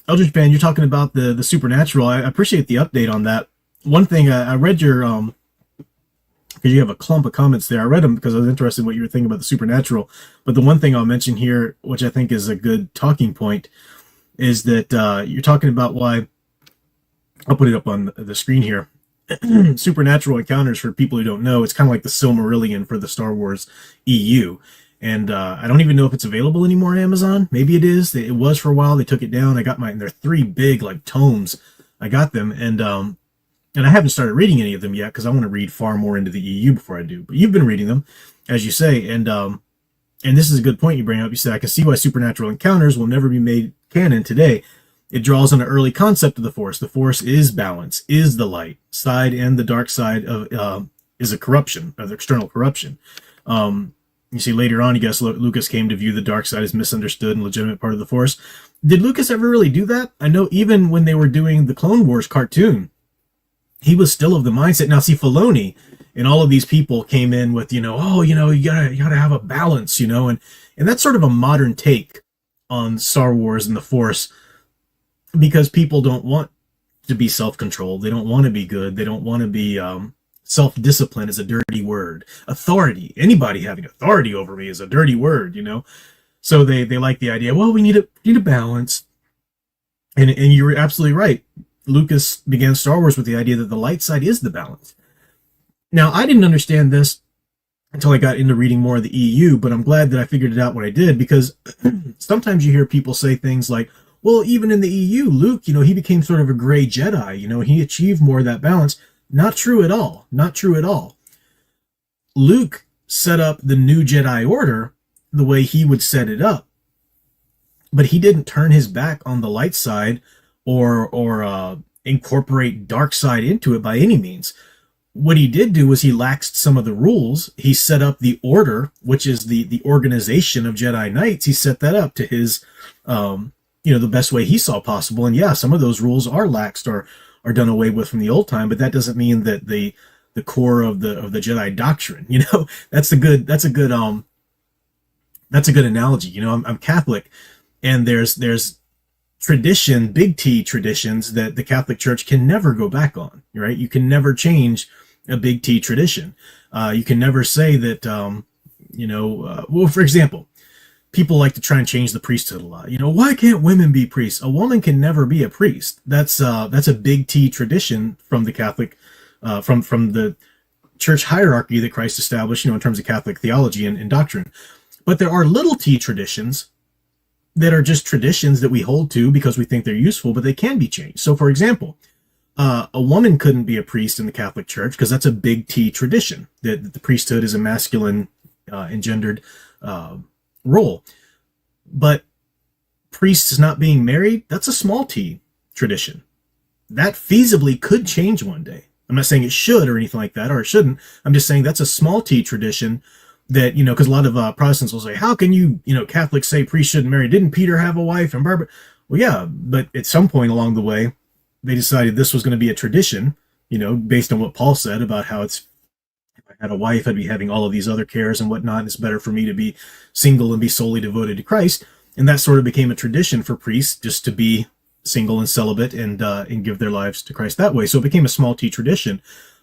Eldridge Band, you're talking about the supernatural. I appreciate the update on that. One thing I read your because you have a clump of comments there. I read them because I was interested in what you were thinking about the supernatural. But the one thing I'll mention here, which I think is a good talking point, is that you're talking about why. I'll put it up on the screen here. Supernatural encounters, for people who don't know, it's kind of like the Silmarillion for the Star Wars EU. And I don't even know if it's available anymore on Amazon. Maybe it is. It was for a while. They took it down. I got mine. They're 3 big like tomes. I got them, and I haven't started reading any of them yet because I want to read far more into the EU before I do. But you've been reading them, as you say, and this is a good point you bring up. You said, I can see why supernatural encounters will never be made canon today. It draws on an early concept of the Force. The Force is balance, is the light side, and the dark side of is a corruption, of external corruption. You see later on, I guess Lucas came to view the dark side as misunderstood and legitimate part of the Force. Did Lucas ever really do that? I know even when they were doing the Clone Wars cartoon, he was still of the mindset. Now, see, Filoni and all of these people came in with, you gotta have a balance, and that's sort of a modern take on Star Wars and the Force, because people don't want to be self-controlled. They don't want to be good. They don't want to be self-discipline is a dirty word. Authority, anybody having authority over me is a dirty word, So they like the idea, well, we need a balance. And you're absolutely right. Lucas began Star Wars with the idea that the light side is the balance. Now, I didn't understand this until I got into reading more of the EU, but I'm glad that I figured it out when I did, because sometimes you hear people say things like, well, even in the EU, Luke, he became sort of a gray Jedi, he achieved more of that balance. Not true at all. Not true at all. Luke set up the new Jedi Order the way he would set it up, but he didn't turn his back on the light side or incorporate dark side into it by any means. What he did do was he laxed some of the rules. He set up the Order, which is the organization of Jedi Knights. He set that up to his, the best way he saw possible. And yeah, some of those rules are laxed or are done away with from the old time, but that doesn't mean that the core of the Jedi doctrine, that's a good analogy. I'm Catholic, and there's tradition, big T traditions that the Catholic Church can never go back on, right? You can never change a big T tradition. You can never say that, well, for example, people like to try and change the priesthood a lot. Why can't women be priests? A woman can never be a priest. That's a big T tradition from the Catholic, from the church hierarchy that Christ established, in terms of Catholic theology and doctrine. But there are little T traditions that are just traditions that we hold to because we think they're useful, but they can be changed. So, for example, a woman couldn't be a priest in the Catholic Church because that's a big T tradition, that the priesthood is a masculine engendered role. But priests not being married, that's a small T tradition. That feasibly could change one day. I'm not saying it should or anything like that, or it shouldn't. I'm just saying that's a small T tradition that, because a lot of Protestants will say, how can you, Catholics say priests shouldn't marry? Didn't Peter have a wife? And Barbara? Well, yeah, but at some point along the way, they decided this was going to be a tradition, based on what Paul said about how if I had a wife, I'd be having all of these other cares and whatnot. And it's better for me to be single and be solely devoted to Christ. And that sort of became a tradition for priests just to be single and celibate and give their lives to Christ that way. So it became a small T tradition.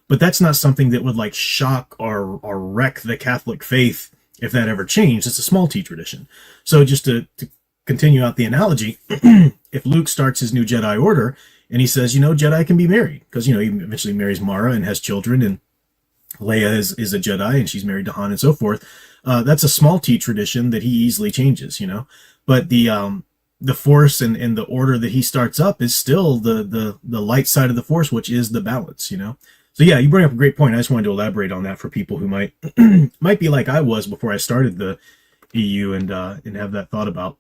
But that's not something that would shock or wreck the Catholic faith if that ever changed. It's a small T tradition. So just to continue out the analogy, if Luke starts his new Jedi Order and he says, Jedi can be married, because, he eventually marries Mara and has children, and Leia is a Jedi and she's married to Han and so forth. That's a small T tradition that he easily changes, But the Force and the order that he starts up is still the light side of the Force, which is the balance, So yeah, you bring up a great point. I just wanted to elaborate on that for people who might be like I was before I started the EU and have that thought about.